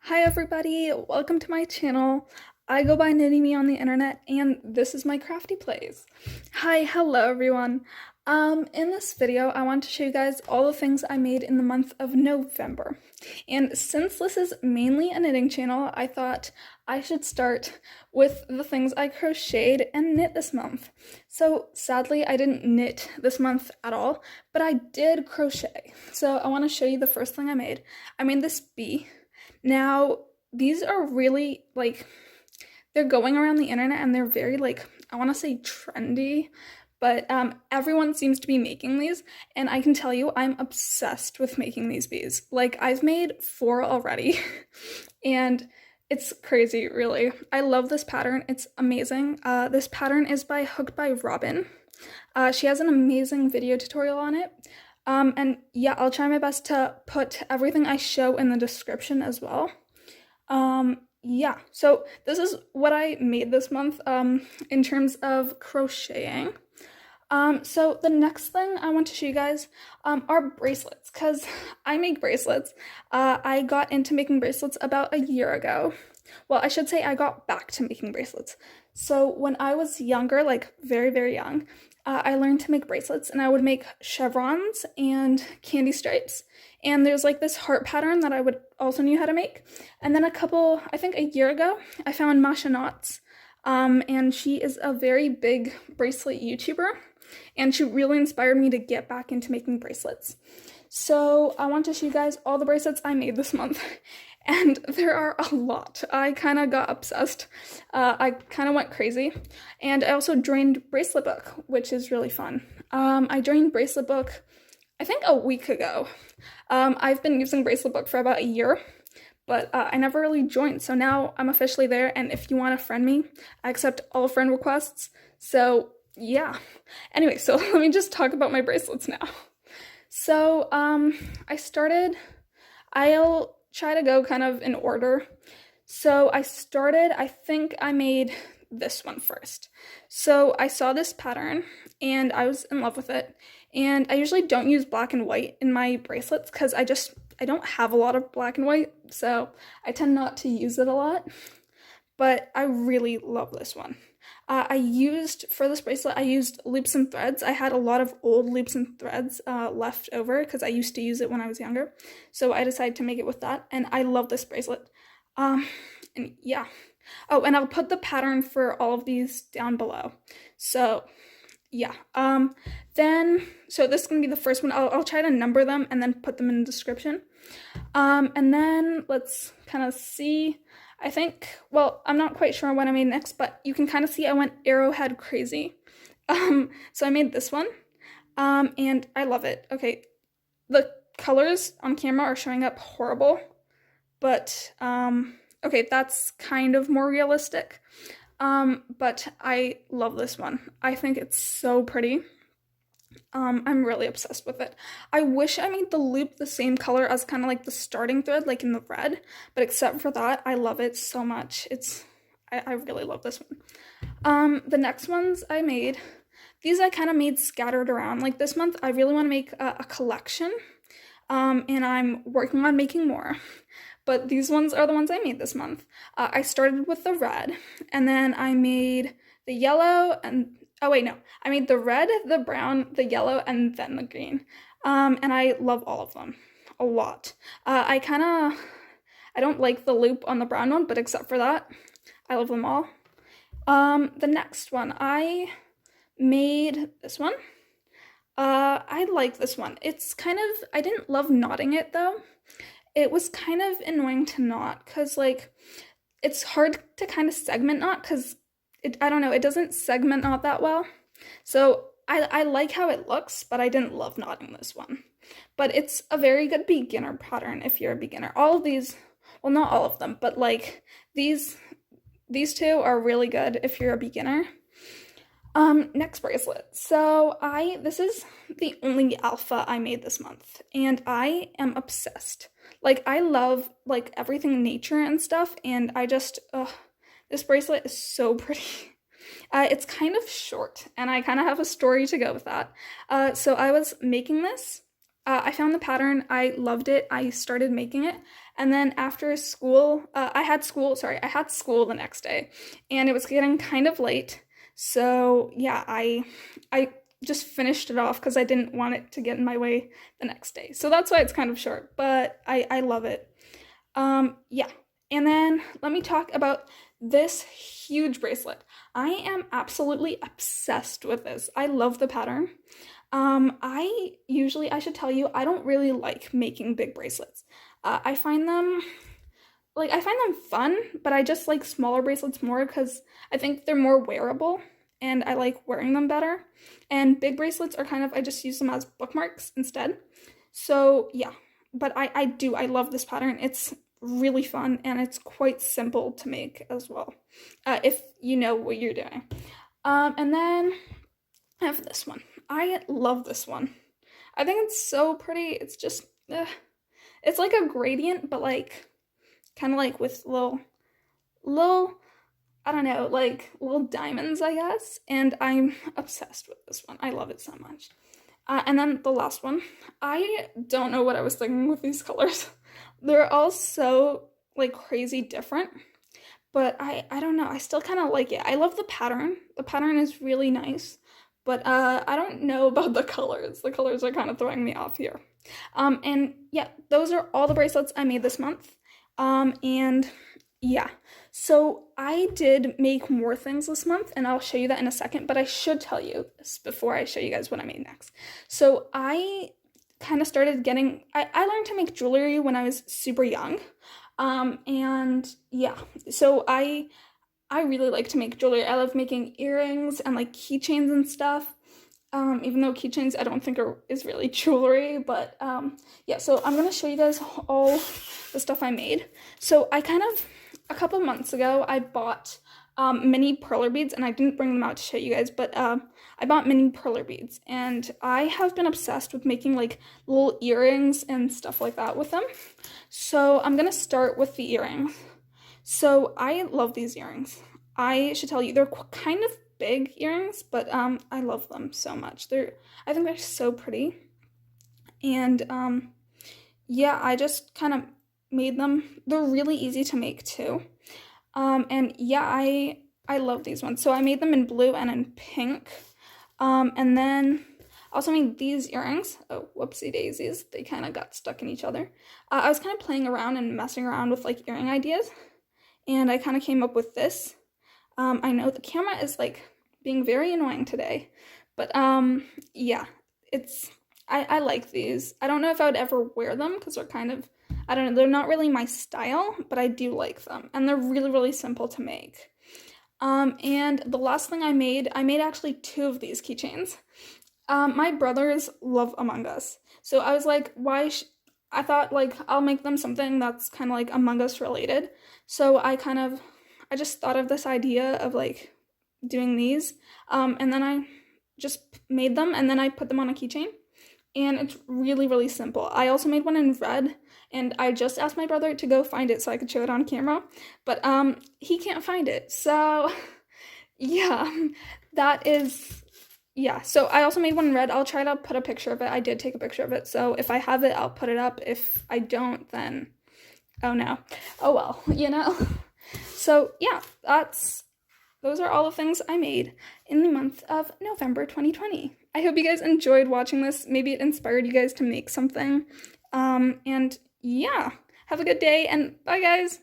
Hi everybody, welcome to my channel. I go by Knitting Me on the internet and this is my crafty plays. Hello everyone. In this video I want to show you guys all the things I made in the month of November. And since this is mainly a knitting channel, I thought I should start with the things I crocheted and knit this month. So sadly I didn't knit this month at all, but I did crochet. So I want to show you the first thing I made. I made this bee. Now, these are really, they're going around the internet and they're very, I want to say trendy, but everyone seems to be making these, and I can tell you I'm obsessed with making these bees. I've made 4 already, and it's crazy, really. I love this pattern. It's amazing. This pattern is by Hooked by Robin. She has an amazing video tutorial on it. And yeah, I'll try my best to put everything I show in the description as well. Yeah, so this is what I made this month, in terms of crocheting. So the next thing I want to show you guys, are bracelets, because I make bracelets. I got into making bracelets about a year ago. Well, I should say I got back to making bracelets. So when I was younger, very, very young, I learned to make bracelets, and I would make chevrons and candy stripes. And there's this heart pattern that I would also knew how to make. And then I think a year ago, I found Masha knots. And she is a very big bracelet YouTuber, and she really inspired me to get back into making bracelets. So I want to show you guys all the bracelets I made this month. And there are a lot. I kind of got obsessed. I kind of went crazy. And I also joined Bracelet Book, which is really fun. I joined Bracelet Book, I think a week ago. I've been using Bracelet Book for about a year, but I never really joined. So now I'm officially there, and if you want to friend me, I accept all friend requests. So yeah. Anyway, so let me just talk about my bracelets now. So I'll try to go kind of in order. So I think I made this one first. So I saw this pattern and I was in love with it. And I usually don't use black and white in my bracelets because I don't have a lot of black and white, so I tend not to use it a lot. But I really love this one. For this bracelet, I used loops and threads. I had a lot of old loops and threads left over because I used to use it when I was younger. So I decided to make it with that, and I love this bracelet. And yeah. Oh, and I'll put the pattern for all of these down below. So yeah. So this is going to be the first one. I'll try to number them and then put them in the description. And then let's kind of see. I'm not quite sure what I made next, but you can kind of see I went arrowhead crazy. So I made this one, and I love it. Okay, the colors on camera are showing up horrible, but, okay, that's kind of more realistic. But I love this one. I think it's so pretty. I'm really obsessed with it. I wish I made the loop the same color as kind of the starting thread, in the red, but except for that, I love it so much. I really love this one. The next ones I made, these I kind of made scattered around. This month, I really want to make a collection, and I'm working on making more. But these ones are the ones I made this month. I started with the red, and then I made the yellow, and oh wait, no. I made the red, the brown, the yellow, and then the green. And I love all of them a lot. I don't like the loop on the brown one, but except for that, I love them all. The next one, I made this one. I like this one. I didn't love knotting it though. It was kind of annoying to knot because it's hard to kind of segment knot because I don't know, it doesn't segment knot that well. So I like how it looks, but I didn't love knotting this one. But it's a very good beginner pattern if you're a beginner. All of these, well, not all of them, but these two are really good if you're a beginner. Next bracelet. So this is the only alpha I made this month, and I am obsessed. I love everything nature and stuff, and this bracelet is so pretty. It's kind of short, and I kind of have a story to go with that. So I was making this, I found the pattern, I loved it, I started making it, and then after school, I had school the next day, and it was getting kind of late, so yeah, I just finished it off because I didn't want it to get in my way the next day. So that's why it's kind of short, but I love it. Yeah. And then let me talk about this huge bracelet. I am absolutely obsessed with this. I love the pattern. I should tell you, I don't really like making big bracelets. I find them fun, but I just like smaller bracelets more because I think they're more wearable and I like wearing them better. And big bracelets are kind of, I just use them as bookmarks instead. So yeah, but I love this pattern. It's really fun and it's quite simple to make as well, if you know what you're doing. And then I have this one. I love this one. I think it's so pretty. It's just, it's like a gradient, but like, kind of like with little, I don't know, like little diamonds, I guess. And I'm obsessed with this one. I love it so much. And then the last one. I don't know what I was thinking with these colors. They're all so like crazy different. But I don't know. I still kind of like it. I love the pattern. The pattern is really nice. But I don't know about the colors. The colors are kind of throwing me off here. And yeah, those are all the bracelets I made this month. And yeah, so I did make more things this month, and I'll show you that in a second, but I should tell you this before I show you guys what I made next. So I kind of started getting, I learned to make jewelry when I was super young. And yeah, so I really like to make jewelry. I love making earrings and like keychains and stuff. Even though keychains I don't think is really jewelry, but yeah, so I'm gonna show you guys all the stuff I made. So a couple months ago, I bought mini perler beads, and I didn't bring them out to show you guys, but I bought mini perler beads, and I have been obsessed with making like little earrings and stuff like that with them. So I'm gonna start with the earrings. So I love these earrings. I should tell you, they're kind of big earrings, but I love them so much. I think they're so pretty. And yeah, I just kind of made them. They're really easy to make too. And yeah, I love these ones. So I made them in blue and in pink. And then I also made these earrings. Oh, whoopsie daisies. They kind of got stuck in each other. I was kind of playing around and messing around with like earring ideas, and I kind of came up with this. I know the camera is like being very annoying today, but yeah, I like these. I don't know if I would ever wear them because they're kind of, I don't know, they're not really my style, but I do like them, and they're really, really simple to make. And the last thing I made actually 2 of these keychains. My brothers love Among Us, so I was like, I thought like I'll make them something that's kind of like Among Us related. So I just thought of this idea of like doing these, and then I just made them, and then I put them on a keychain, and it's really, really simple. I also made one in red, and I just asked my brother to go find it so I could show it on camera, but he can't find it, so yeah, so I also made one in red. I'll try to put a picture of it. I did take a picture of it, so if I have it, I'll put it up. If I don't, then oh no. Oh well, you know? So yeah, those are all the things I made in the month of November 2020. I hope you guys enjoyed watching this. Maybe it inspired you guys to make something. And yeah, have a good day, and bye guys!